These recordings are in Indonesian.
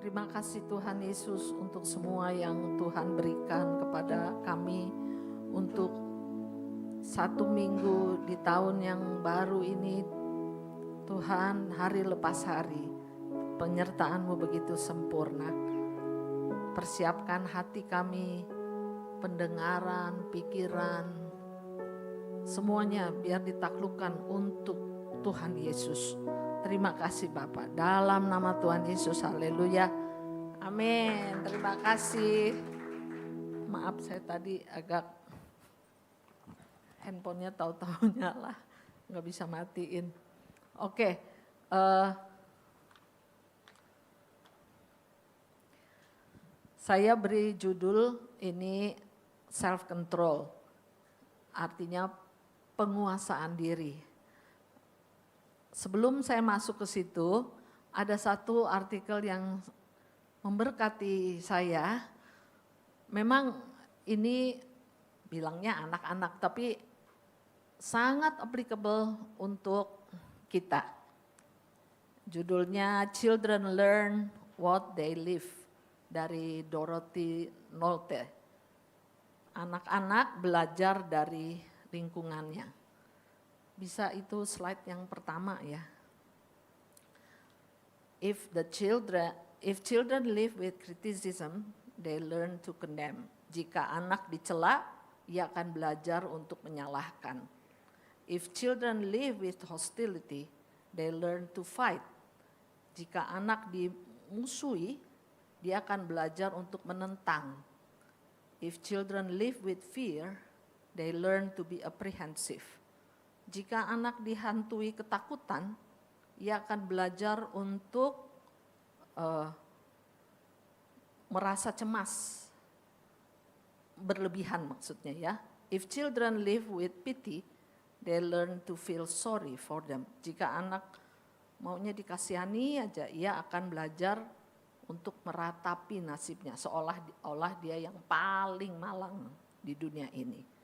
Terima kasih Tuhan Yesus untuk semua yang Tuhan berikan kepada kami untuk 1 minggu di tahun yang baru ini. Tuhan, hari lepas hari penyertaan-Mu begitu sempurna. Persiapkan hati kami, pendengaran, pikiran, semuanya biar ditaklukkan untuk Tuhan Yesus. Terima kasih Bapak, dalam nama Tuhan Yesus, haleluya, amin. Terima kasih. Maaf saya tadi agak handphonenya tahu-tahu nyala, nggak bisa matiin. Oke, saya beri judul ini self control, artinya penguasaan diri. Sebelum saya masuk ke situ, ada satu artikel yang memberkati saya. Memang ini bilangnya anak-anak, tapi sangat applicable untuk kita. Judulnya Children Learn What They Live dari Dorothy Nolte. Anak-anak belajar dari lingkungannya. Bisa itu slide yang pertama ya. If children live with criticism, they learn to condemn. Jika anak dicela, ia akan belajar untuk menyalahkan. If children live with hostility, they learn to fight. Jika anak dimusuhi, dia akan belajar untuk menentang. If children live with fear, they learn to be apprehensive. Jika anak dihantui ketakutan, ia akan belajar untuk merasa cemas, berlebihan maksudnya ya. If children live with pity, they learn to feel sorry for them. Jika anak maunya dikasihani aja, ia akan belajar untuk meratapi nasibnya, seolah-olah dia yang paling malang di dunia ini.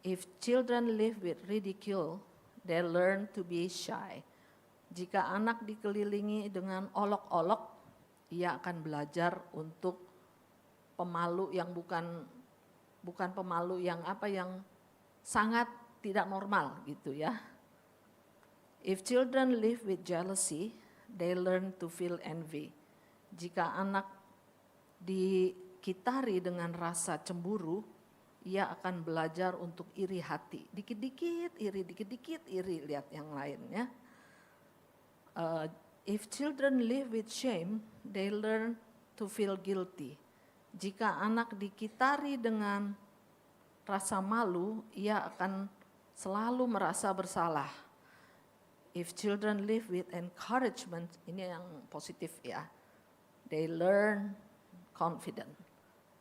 If children live with ridicule, they learn to be shy. Jika anak dikelilingi dengan olok-olok, ia akan belajar untuk pemalu yang bukan pemalu yang sangat tidak normal gitu ya. If children live with jealousy, they learn to feel envy. Jika anak dikitari dengan rasa cemburu, ia akan belajar untuk iri hati. Dikit-dikit iri, lihat yang lainnya. If children live with shame, they learn to feel guilty. Jika anak dikitari dengan rasa malu, ia akan selalu merasa bersalah. If children live with encouragement, ini yang positif ya, they learn confident.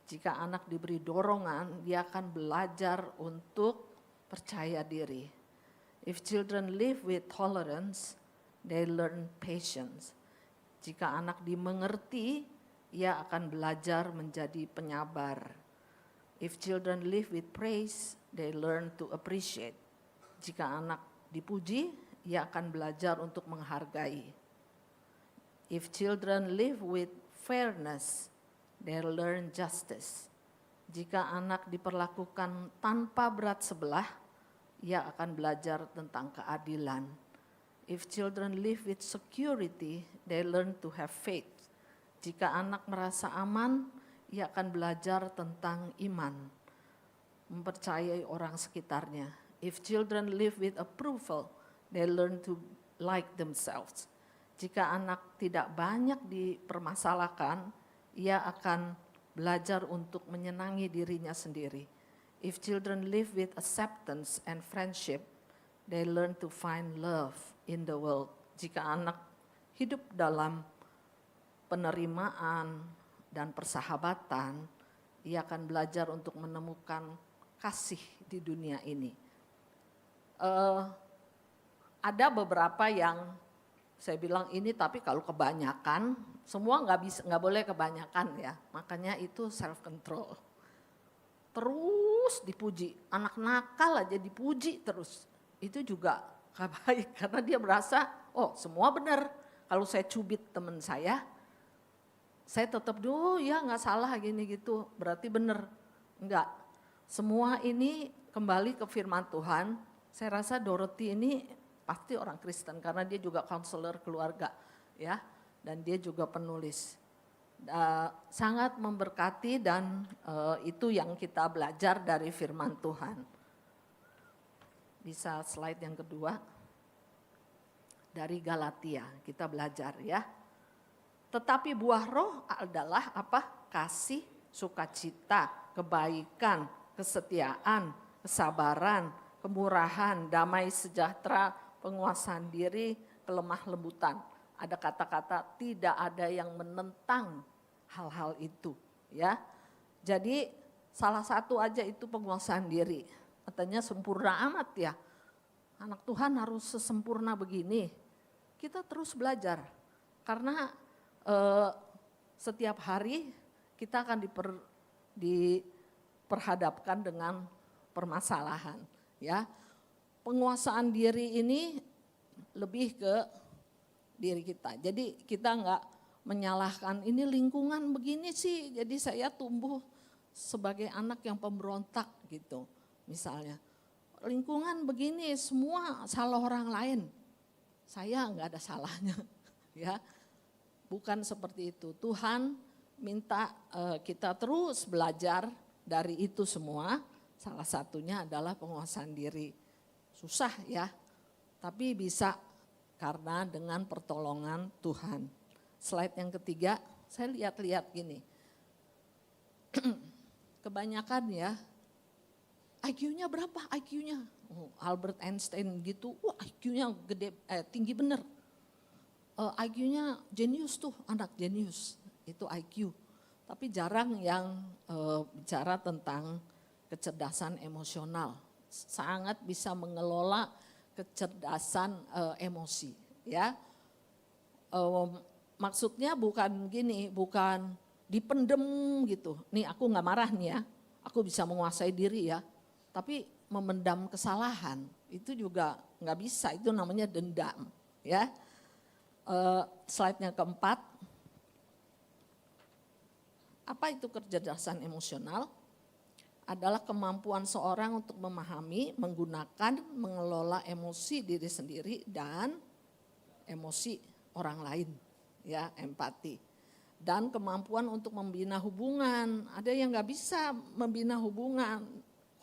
Jika anak diberi dorongan, dia akan belajar untuk percaya diri. If children live with tolerance, they learn patience. Jika anak dimengerti, ia akan belajar menjadi penyabar. If children live with praise, they learn to appreciate. Jika anak dipuji, ia akan belajar untuk menghargai. If children live with fairness, they learn justice. Jika anak diperlakukan tanpa berat sebelah, ia akan belajar tentang keadilan. If children live with security, they learn to have faith. Jika anak merasa aman, ia akan belajar tentang iman, mempercayai orang sekitarnya. If children live with approval, they learn to like themselves. Jika anak tidak banyak dipermasalahkan, ia akan belajar untuk menyenangi dirinya sendiri. If children live with acceptance and friendship, they learn to find love in the world. Jika anak hidup dalam penerimaan dan persahabatan, ia akan belajar untuk menemukan kasih di dunia ini. Ada beberapa yang saya bilang ini, tapi kalau kebanyakan, semua nggak boleh kebanyakan ya. Makanya itu self control. Terus dipuji, anak nakal aja dipuji terus. Itu juga gak baik karena dia merasa, oh semua benar. Kalau saya cubit teman saya, saya tetap dulu ya nggak salah gini gitu, berarti benar. Enggak, semua ini kembali ke firman Tuhan. Saya rasa Dorothy ini pasti orang Kristen karena dia juga konselor keluarga ya, dan dia juga penulis. Sangat memberkati dan itu yang kita belajar dari firman Tuhan. Bisa slide yang kedua. Dari Galatia kita belajar ya. Tetapi buah roh adalah apa? Kasih, sukacita, kebaikan, kesetiaan, kesabaran, kemurahan, damai sejahtera, penguasaan diri, kelemah lembutan. Ada kata-kata tidak ada yang menentang hal-hal itu ya. Jadi salah satu aja itu penguasaan diri. Katanya sempurna amat ya. Anak Tuhan harus sesempurna begini. Kita terus belajar karena setiap hari kita akan diperhadapkan dengan permasalahan ya. Penguasaan diri ini lebih ke diri kita. Jadi kita enggak menyalahkan ini lingkungan begini sih, jadi saya tumbuh sebagai anak yang pemberontak gitu misalnya. Lingkungan begini semua salah orang lain, saya enggak ada salahnya ya. Bukan seperti itu. Tuhan minta kita terus belajar dari itu semua. Salah satunya adalah penguasaan diri. Susah ya, tapi bisa karena dengan pertolongan Tuhan. Slide yang ketiga, saya lihat-lihat gini. Kebanyakan ya, IQ-nya berapa IQ-nya? Albert Einstein gitu, wah IQ-nya gede, tinggi bener. IQ-nya jenius tuh, anak jenius, itu IQ. Tapi jarang yang bicara tentang kecerdasan emosional. Sangat bisa mengelola kecerdasan emosi ya. Maksudnya bukan gini, bukan dipendem gitu. Nih aku nggak marah nih ya, aku bisa menguasai diri ya. Tapi memendam kesalahan itu juga nggak bisa, itu namanya dendam ya. Slide-nya keempat, apa itu kecerdasan emosional? Adalah kemampuan seorang untuk memahami, menggunakan, mengelola emosi diri sendiri dan emosi orang lain, ya empati. Dan kemampuan untuk membina hubungan, ada yang nggak bisa membina hubungan,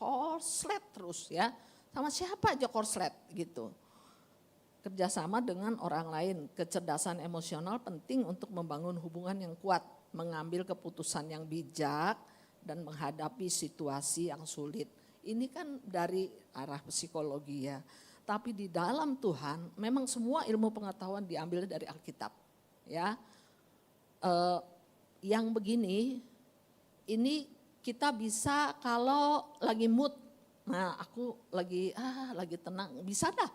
korslet terus ya, sama siapa aja korslet gitu. Kerjasama dengan orang lain, kecerdasan emosional penting untuk membangun hubungan yang kuat, mengambil keputusan yang bijak, dan menghadapi situasi yang sulit. Ini kan dari arah psikologi ya, tapi di dalam Tuhan memang semua ilmu pengetahuan diambil dari Alkitab. Ya, yang begini, ini kita bisa kalau lagi mood, nah aku lagi tenang, bisa dah.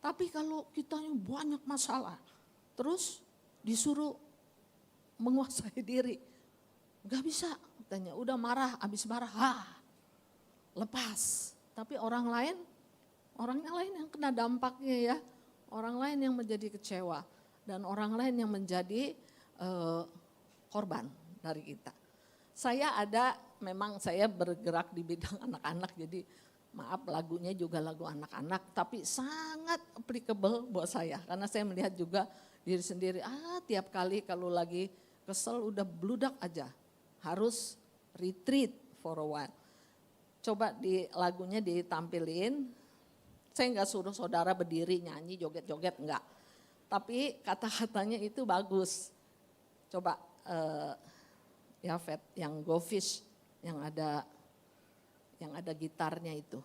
Tapi kalau kita banyak masalah, terus disuruh menguasai diri, gak bisa. Katanya udah marah, habis marah, lepas. Tapi orangnya lain yang kena dampaknya ya. Orang lain yang menjadi kecewa. Dan orang lain yang menjadi korban dari kita. Memang saya bergerak di bidang anak-anak, jadi maaf lagunya juga lagu anak-anak, tapi sangat applicable buat saya. Karena saya melihat juga diri sendiri, tiap kali kalau lagi kesel udah bludak aja. Harus retreat for a while. Coba di lagunya ditampilin, saya enggak suruh saudara berdiri nyanyi joget-joget, enggak. Tapi kata-katanya itu bagus. Coba Yafet yang Go Fish, yang ada gitarnya itu.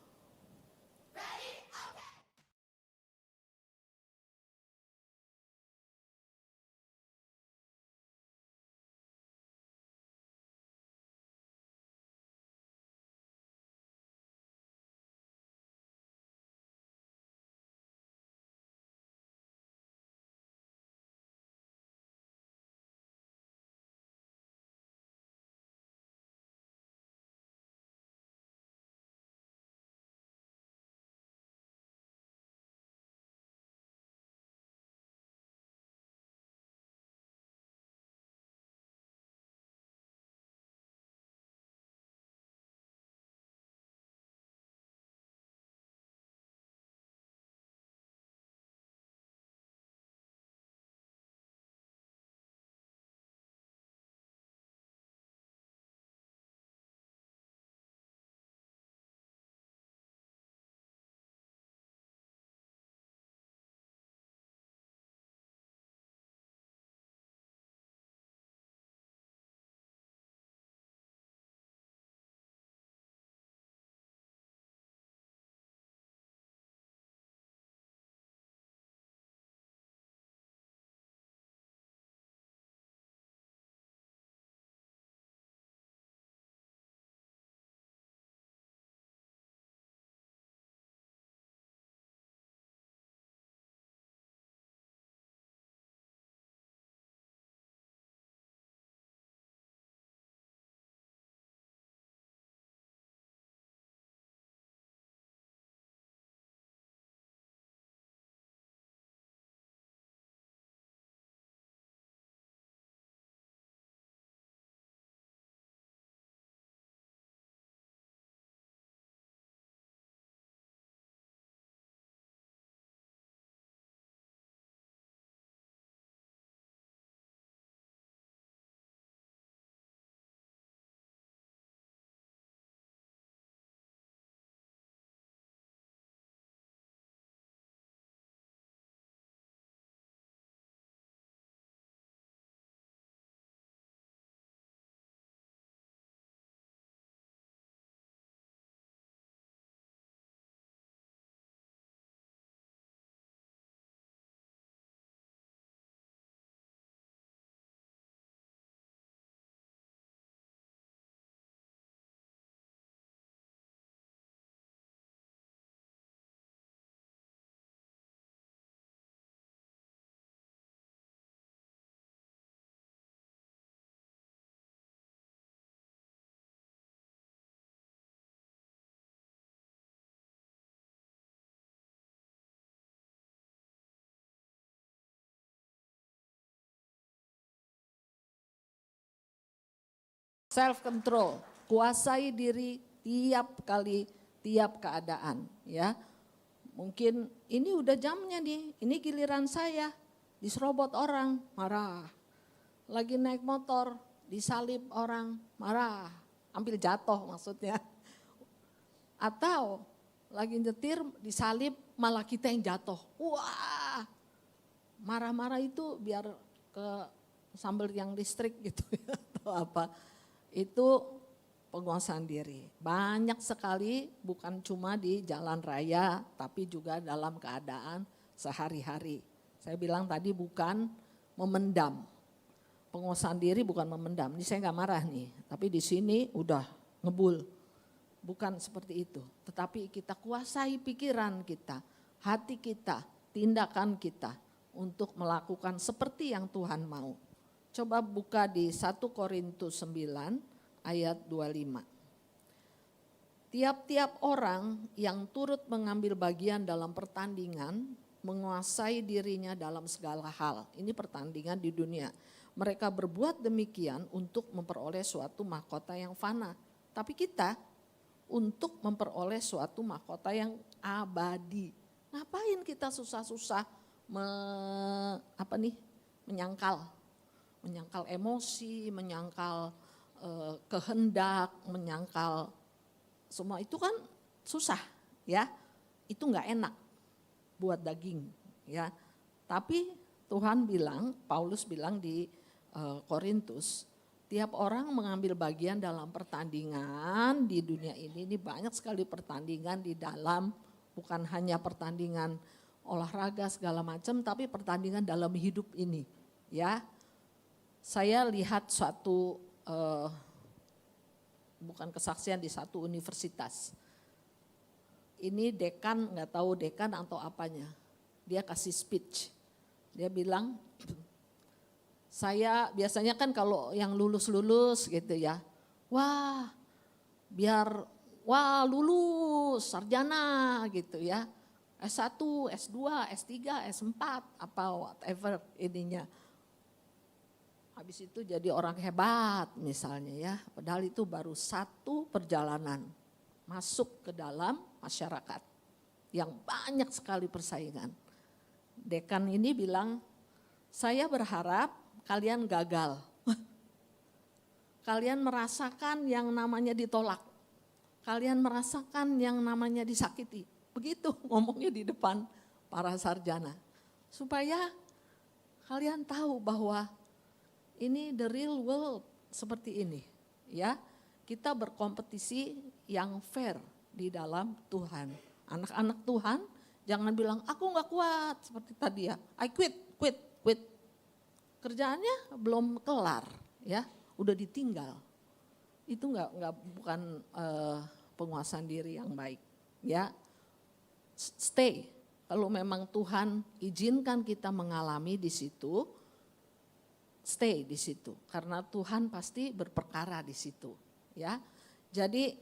self control, kuasai diri tiap kali, tiap keadaan ya. Mungkin ini udah jamnya nih, ini giliran saya, diserobot orang, marah. Lagi naik motor, disalip orang, marah, hampir jatuh maksudnya. Atau lagi nyetir, disalip, malah kita yang jatuh. Wah, marah-marah itu biar ke sambal yang listrik gitu ya, atau apa. Itu penguasaan diri. Banyak sekali, bukan cuma di jalan raya, tapi juga dalam keadaan sehari-hari. Saya bilang tadi bukan memendam. Penguasaan diri bukan memendam. Ini saya nggak marah nih, tapi di sini udah ngebul. Bukan seperti itu. Tetapi kita kuasai pikiran kita, hati kita, tindakan kita untuk melakukan seperti yang Tuhan mau. Coba buka di 1 Korintus 9 ayat 25. Tiap-tiap orang yang turut mengambil bagian dalam pertandingan menguasai dirinya dalam segala hal. Ini pertandingan di dunia. Mereka berbuat demikian untuk memperoleh suatu mahkota yang fana. Tapi kita untuk memperoleh suatu mahkota yang abadi. Ngapain kita susah-susah menyangkal emosi, menyangkal kehendak, menyangkal semua itu kan susah ya. Itu enggak enak buat daging ya. Tapi Tuhan bilang, Paulus bilang di Korintus, tiap orang mengambil bagian dalam pertandingan di dunia ini banyak sekali pertandingan di dalam, bukan hanya pertandingan olahraga segala macam, tapi pertandingan dalam hidup ini ya. Saya lihat suatu bukan kesaksian di satu universitas. Ini dekan, nggak tahu dekan atau apanya. Dia kasih speech. Dia bilang, saya biasanya kan kalau yang lulus-lulus gitu ya. Wah lulus sarjana gitu ya. S1, S2, S3, S4 apa whatever ininya. Habis itu jadi orang hebat misalnya ya, padahal itu baru satu perjalanan masuk ke dalam masyarakat yang banyak sekali persaingan. Dekan ini bilang, saya berharap kalian gagal. Kalian merasakan yang namanya ditolak. Kalian merasakan yang namanya disakiti. Begitu ngomongnya di depan para sarjana. Supaya kalian tahu bahwa ini the real world seperti ini ya. Kita berkompetisi yang fair di dalam Tuhan. Anak-anak Tuhan jangan bilang aku gak kuat seperti tadi ya. I quit. Kerjaannya belum kelar ya, udah ditinggal. Itu bukan penguasaan diri yang baik ya. Stay. Kalau memang Tuhan izinkan kita mengalami di situ, stay di situ, karena Tuhan pasti berperkara di situ, ya. Jadi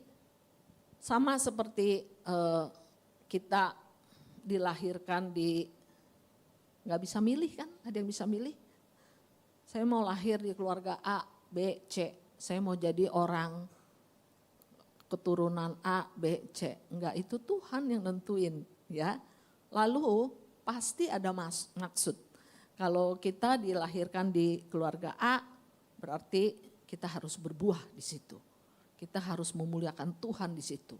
sama seperti kita dilahirkan nggak bisa milih kan? Ada yang bisa milih? Saya mau lahir di keluarga A, B, C. Saya mau jadi orang keturunan A, B, C. Enggak, itu Tuhan yang nentuin, ya. Lalu pasti ada maksud. Kalau kita dilahirkan di keluarga A, berarti kita harus berbuah di situ. Kita harus memuliakan Tuhan di situ.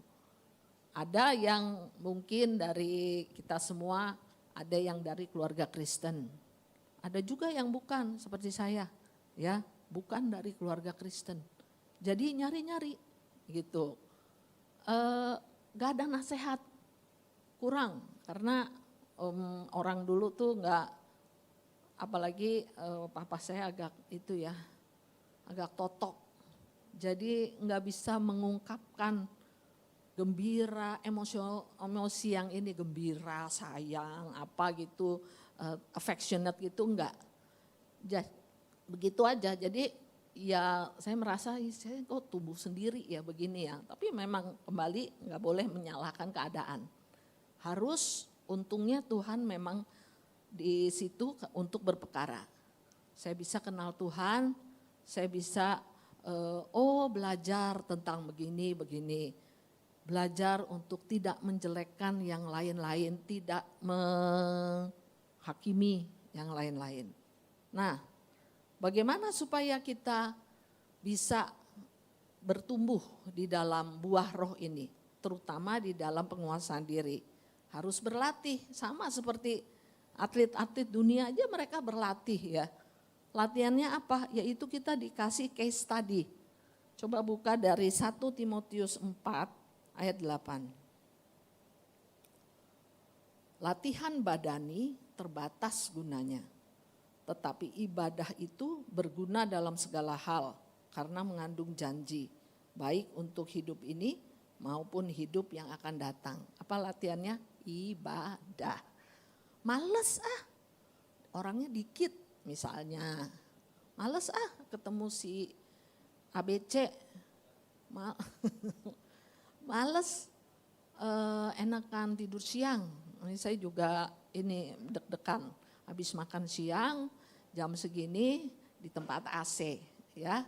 Ada yang mungkin dari kita semua, ada yang dari keluarga Kristen. Ada juga yang bukan seperti saya, ya, bukan dari keluarga Kristen. Jadi nyari-nyari gitu. Gak ada nasihat, kurang karena orang dulu tuh nggak. Apalagi papa saya agak itu ya, agak totok. Jadi nggak bisa mengungkapkan gembira, emosi yang ini gembira, sayang, apa gitu, affectionate gitu enggak. Begitu aja. Jadi ya saya merasa saya kok tumbuh sendiri ya begini ya. Tapi memang kembali nggak boleh menyalahkan keadaan. Harus untungnya Tuhan memang di situ untuk berperkara. Saya bisa kenal Tuhan, saya bisa belajar tentang begini, belajar untuk tidak menjelekkan yang lain-lain, tidak menghakimi yang lain-lain. Nah, bagaimana supaya kita bisa bertumbuh di dalam buah roh ini, terutama di dalam penguasaan diri. Harus berlatih, sama seperti atlet-atlet dunia aja mereka berlatih ya. Latihannya apa? Yaitu kita dikasih case study. Coba buka dari 1 Timotius 4 ayat 8. Latihan badani terbatas gunanya, tetapi ibadah itu berguna dalam segala hal karena mengandung janji, baik untuk hidup ini maupun hidup yang akan datang. Apa latihannya? Ibadah. Males orangnya dikit misalnya. Males ketemu si ABC. Males enakan tidur siang. Ini saya juga deg-degan. Habis makan siang jam segini di tempat AC ya.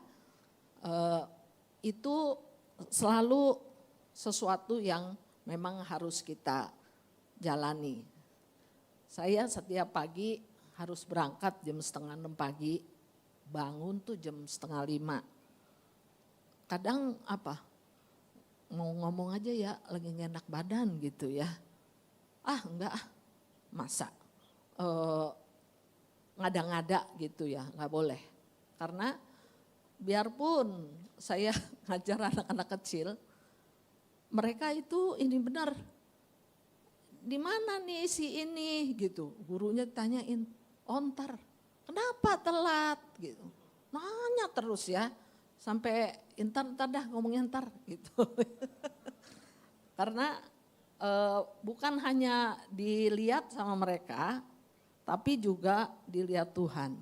Itu selalu sesuatu yang memang harus kita jalani. Saya setiap pagi harus berangkat jam 4:30 pagi, bangun tuh jam 4:30. Kadang mau ngomong aja ya lagi gak enak badan gitu ya. Enggak masa ngada-ngada gitu ya, gak boleh. Karena biarpun saya ngajar anak-anak kecil, mereka itu ini benar, di mana nih si ini gitu. Gurunya tanyain, ntar kenapa telat gitu. Nanya terus ya, sampai ntar dah ngomongnya ntar gitu. Karena bukan hanya dilihat sama mereka, tapi juga dilihat Tuhan.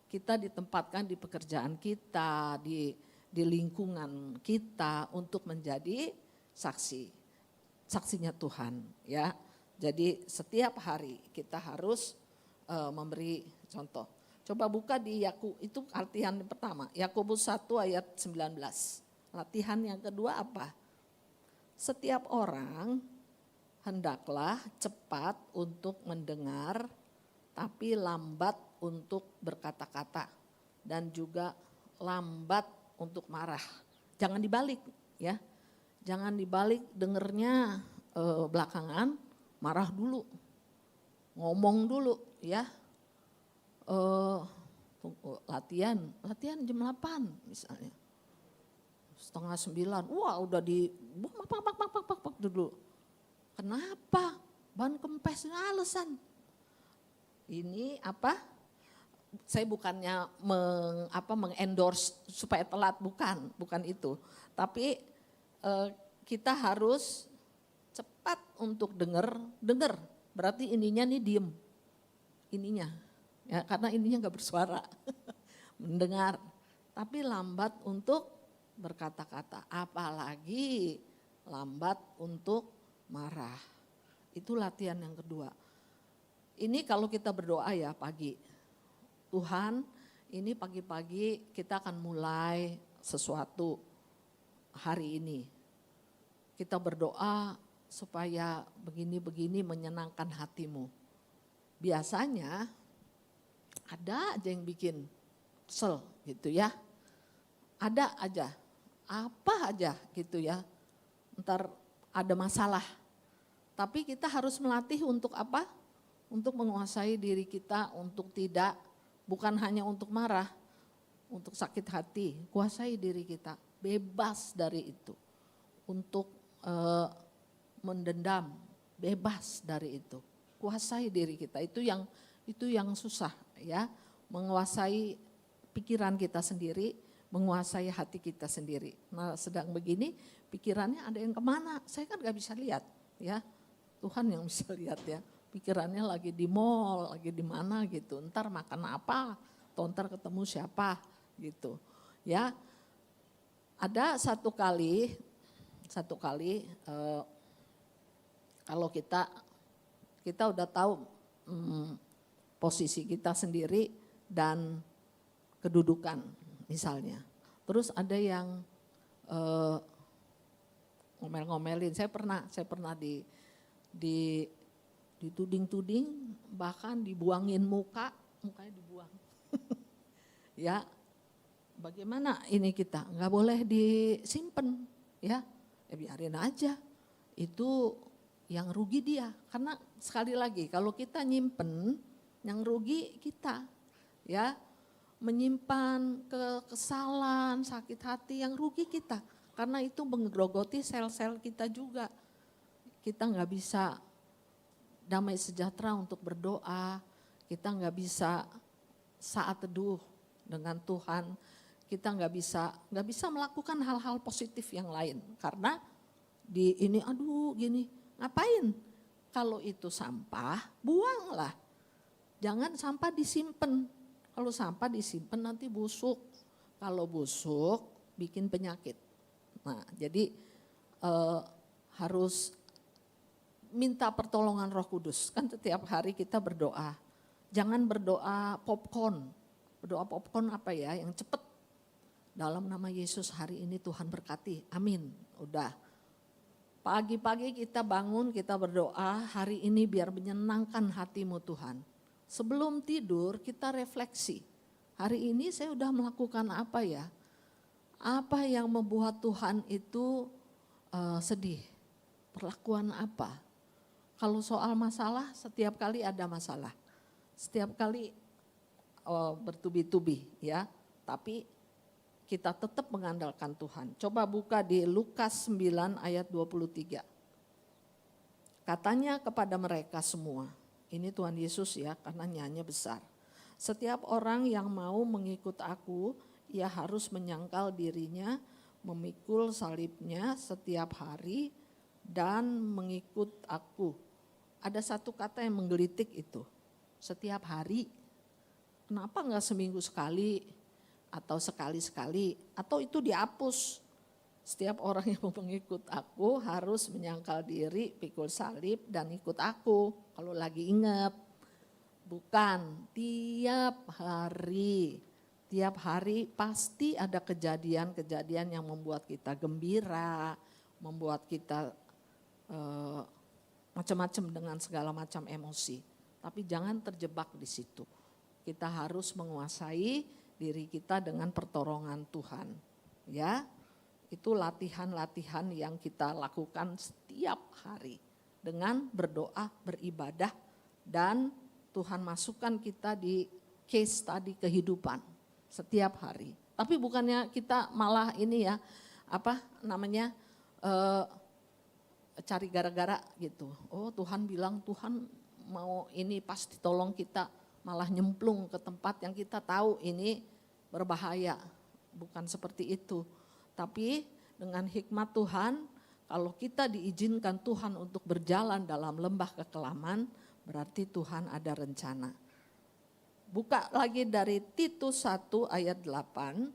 Kita ditempatkan di pekerjaan kita, di lingkungan kita untuk menjadi saksinya Tuhan ya. Jadi setiap hari kita harus memberi contoh. Coba buka di itu latihan pertama, Yakobus 1 ayat 19. Latihan yang kedua apa? Setiap orang hendaklah cepat untuk mendengar, tapi lambat untuk berkata-kata, dan juga lambat untuk marah. Jangan dibalik ya. Jangan dibalik dengernya belakangan, marah dulu, ngomong dulu ya. Latihan jam 8 misalnya. 8:30, wah udah pak dulu. Kenapa? Ban kempes alasan. Ini saya bukannya mengendorse supaya telat, bukan itu. Tapi kita harus cepat untuk dengar, berarti ininya nih diem, ininya, ya karena ininya nggak bersuara, mendengar, tapi lambat untuk berkata-kata, apalagi lambat untuk marah. Itu latihan yang kedua. Ini kalau kita berdoa ya pagi, Tuhan ini pagi-pagi kita akan mulai sesuatu hari ini. Kita berdoa supaya begini-begini menyenangkan hatimu. Biasanya ada aja yang bikin kesel gitu ya. Ada aja, apa aja gitu ya. Ntar ada masalah. Tapi kita harus melatih untuk apa? Untuk menguasai diri kita, untuk tidak, bukan hanya untuk marah, untuk sakit hati. Kuasai diri kita, bebas dari itu. Untuk mendendam, bebas dari itu. Kuasai diri kita, itu yang susah ya. Menguasai pikiran kita sendiri, menguasai hati kita sendiri. Nah sedang begini pikirannya ada yang kemana, saya kan gak bisa lihat ya. Tuhan yang bisa lihat ya. Pikirannya lagi di mall, lagi di mana gitu. Ntar makan apa, atau ntar ketemu siapa gitu. Ya, ada satu kali kalau kita udah tahu posisi kita sendiri dan kedudukan misalnya. Terus ada yang ngomel-ngomelin. Saya pernah dituding-tuding, bahkan dibuangin mukanya dibuang. Ya, bagaimana ini kita? Nggak boleh disimpan, ya biarin aja. Itu yang rugi dia. Karena sekali lagi, kalau kita nyimpen, yang rugi kita, ya. Menyimpan kekesalan, sakit hati, yang rugi kita. Karena itu menggerogoti sel-sel kita juga. Kita nggak bisa damai sejahtera untuk berdoa, kita nggak bisa saat teduh dengan Tuhan, kita nggak bisa melakukan hal-hal positif yang lain. Karena gini, ngapain? Kalau itu sampah, buanglah. Jangan sampah disimpan. Kalau sampah disimpan nanti busuk. Kalau busuk bikin penyakit. Nah, jadi harus minta pertolongan Roh Kudus. Kan setiap hari kita berdoa. Jangan berdoa popcorn. Berdoa popcorn apa ya? Yang cepat. Dalam nama Yesus hari ini Tuhan berkati. Amin. Udah. Pagi-pagi kita bangun, kita berdoa, hari ini biar menyenangkan hatimu Tuhan. Sebelum tidur kita refleksi, hari ini saya udah melakukan apa ya? Apa yang membuat Tuhan itu sedih? Perlakuan apa? Kalau soal masalah, setiap kali ada masalah. Setiap kali bertubi-tubi ya, tapi kita tetap mengandalkan Tuhan. Coba buka di Lukas 9 ayat 23. Katanya kepada mereka semua, ini Tuhan Yesus ya, karena nyanyi besar. Setiap orang yang mau mengikut aku, ia harus menyangkal dirinya, memikul salibnya setiap hari dan mengikut aku. Ada satu kata yang menggelitik itu, setiap hari. Kenapa enggak seminggu sekali atau sekali-sekali atau itu dihapus? Setiap orang yang mau mengikut aku harus menyangkal diri, pikul salib dan ikut aku. Kalau lagi ingat, bukan tiap hari. Tiap hari pasti ada kejadian-kejadian yang membuat kita gembira, membuat kita macam-macam dengan segala macam emosi. Tapi jangan terjebak di situ. Kita harus menguasai diri kita dengan pertolongan Tuhan. Ya. Itu latihan-latihan yang kita lakukan setiap hari dengan berdoa, beribadah, dan Tuhan masukkan kita di case tadi kehidupan setiap hari. Tapi bukannya kita malah ini ya, cari gara-gara gitu. Oh Tuhan bilang Tuhan mau ini pasti tolong kita, malah nyemplung ke tempat yang kita tahu ini berbahaya. Bukan seperti itu. Tapi dengan hikmat Tuhan, kalau kita diizinkan Tuhan untuk berjalan dalam lembah kekelaman, berarti Tuhan ada rencana. Buka lagi dari Titus 1 ayat 8.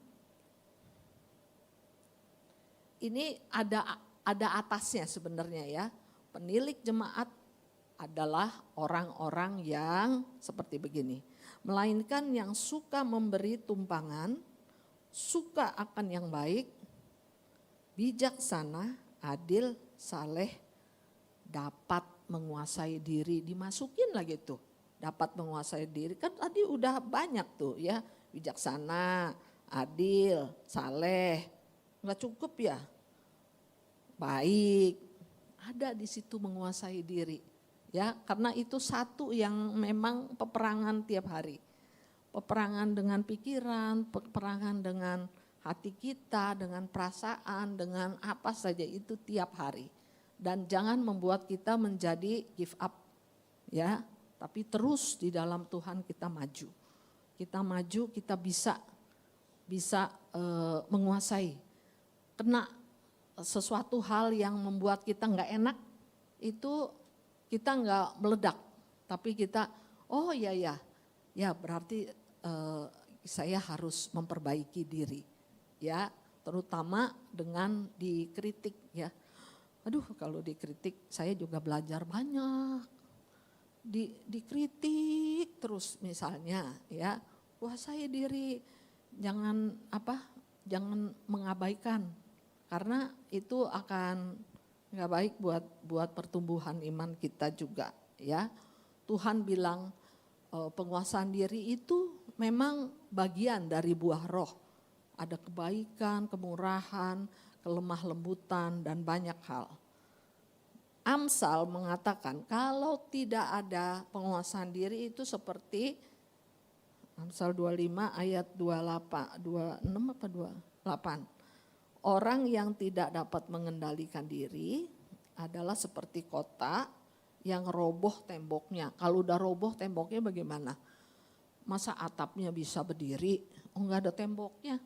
Ini ada atasnya sebenarnya ya. Penilik jemaat adalah orang-orang yang seperti begini. Melainkan yang suka memberi tumpangan, suka akan yang baik, bijaksana, adil, saleh, dapat menguasai diri. Dimasukin lagi tuh, dapat menguasai diri. Kan tadi udah banyak tuh ya, bijaksana, adil, saleh. Enggak cukup ya, baik. Ada di situ menguasai diri. Ya, karena itu satu yang memang peperangan tiap hari. Peperangan dengan pikiran, peperangan dengan hati kita, dengan perasaan, dengan apa saja itu tiap hari. Dan jangan membuat kita menjadi give up, ya. Tapi terus di dalam Tuhan kita maju. Kita maju, kita bisa menguasai. Kena sesuatu hal yang membuat kita nggak enak, itu kita nggak meledak. Tapi kita, oh ya berarti saya harus memperbaiki diri. Ya, terutama dengan dikritik ya. Aduh, kalau dikritik saya juga belajar banyak. Dikritik terus misalnya ya. Kuasai diri, jangan jangan mengabaikan, karena itu akan nggak baik buat pertumbuhan iman kita juga ya. Tuhan bilang penguasaan diri itu memang bagian dari buah roh. Ada kebaikan, kemurahan, kelemah lembutan, dan banyak hal. Amsal mengatakan kalau tidak ada penguasaan diri itu seperti Amsal 25 ayat 28, 26 apa 28. Orang yang tidak dapat mengendalikan diri adalah seperti kota yang roboh temboknya. Kalau udah roboh temboknya bagaimana? Masa atapnya bisa berdiri? Oh, enggak ada temboknya.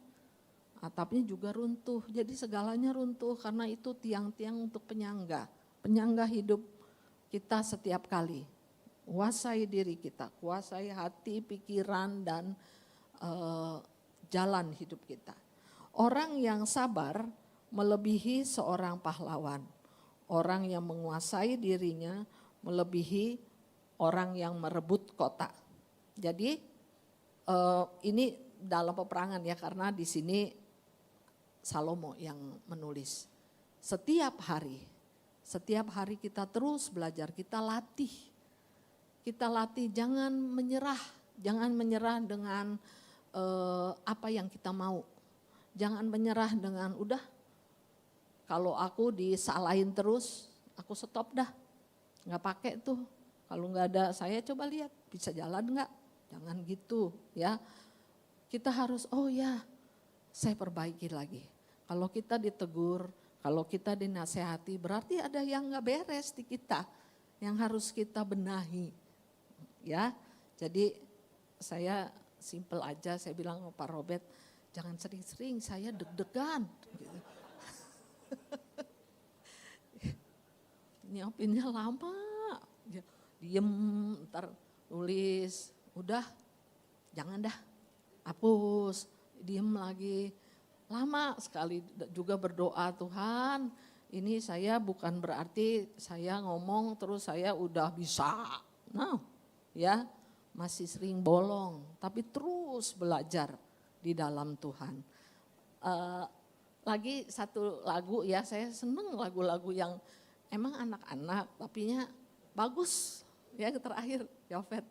Atapnya juga runtuh. Jadi segalanya runtuh karena itu tiang-tiang untuk penyangga. Penyangga hidup kita setiap kali. Kuasai diri kita, kuasai hati, pikiran, dan jalan hidup kita. Orang yang sabar melebihi seorang pahlawan. Orang yang menguasai dirinya melebihi orang yang merebut kota. Jadi ini dalam peperangan ya, karena di sini Salomo yang menulis. Setiap hari kita terus belajar, kita latih. Kita latih jangan menyerah dengan apa yang kita mau. Jangan menyerah dengan udah kalau aku disalahin terus, aku stop dah. Nggak pakai tuh. Kalau nggak ada saya coba lihat bisa jalan nggak? Jangan gitu ya. Kita harus oh ya saya perbaiki lagi. Kalau kita ditegur, kalau kita dinasehati berarti ada yang nggak beres di kita. Yang harus kita benahi. Ya, jadi saya simple aja, saya bilang sama Pak Robert, jangan sering-sering saya deg-degan. Gitu. Nyiapinnya lama, diem, ntar nulis, udah jangan dah, hapus, diem lagi. Lama sekali juga berdoa, Tuhan ini saya bukan berarti saya ngomong terus saya udah bisa. Nah ya masih sering bolong, tapi terus belajar di dalam Tuhan. Lagi satu lagu ya, saya seneng lagu-lagu yang emang anak-anak tapinya bagus ya, terakhir Yofet.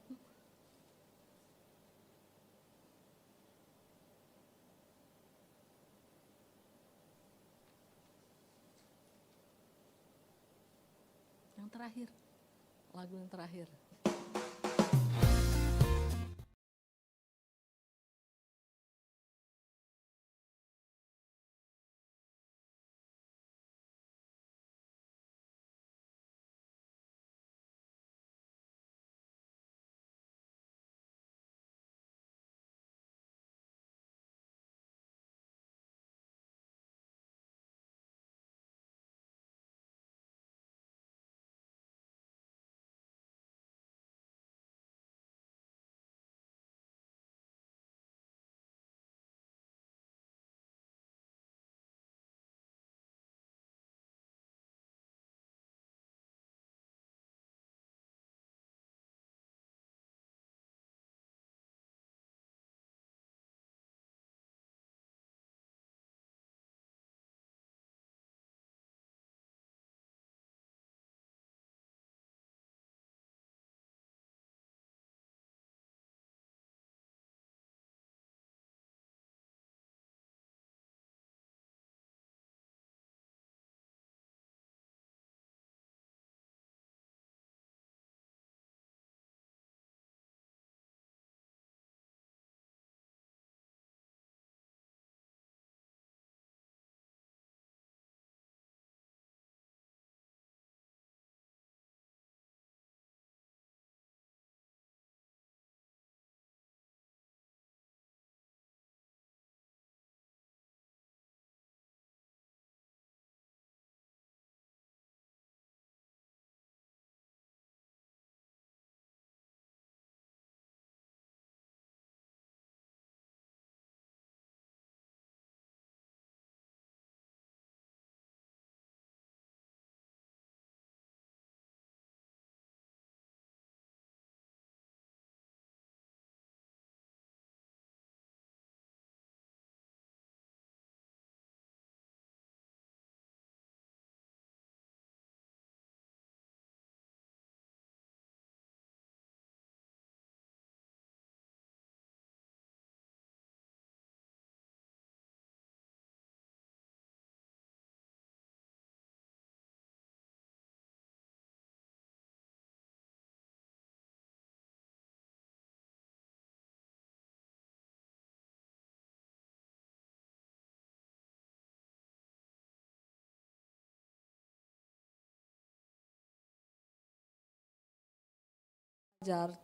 Yang terakhir, lagu yang terakhir.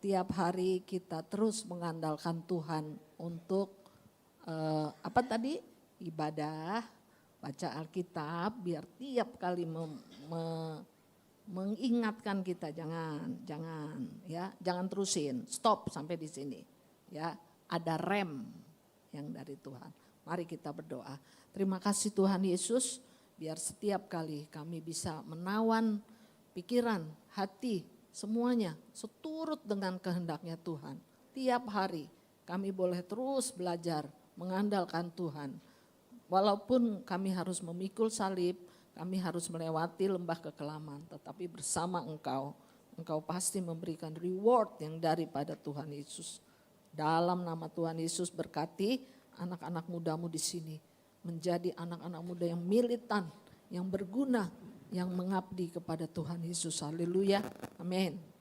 tiap hari kita terus mengandalkan Tuhan untuk ibadah, baca Alkitab, biar tiap kali mengingatkan kita jangan terusin, stop sampai di sini, ya ada rem yang dari Tuhan. Mari kita berdoa. Terima kasih Tuhan Yesus, biar setiap kali kami bisa menawan pikiran, hati, semuanya seturut dengan kehendaknya Tuhan. Tiap hari kami boleh terus belajar mengandalkan Tuhan. Walaupun kami harus memikul salib, kami harus melewati lembah kekelaman, tetapi bersama Engkau pasti memberikan reward yang daripada Tuhan Yesus. Dalam nama Tuhan Yesus berkati anak-anak mudamu di sini menjadi anak-anak muda yang militan, yang berguna, yang mengabdi kepada Tuhan Yesus. Haleluya. Amin.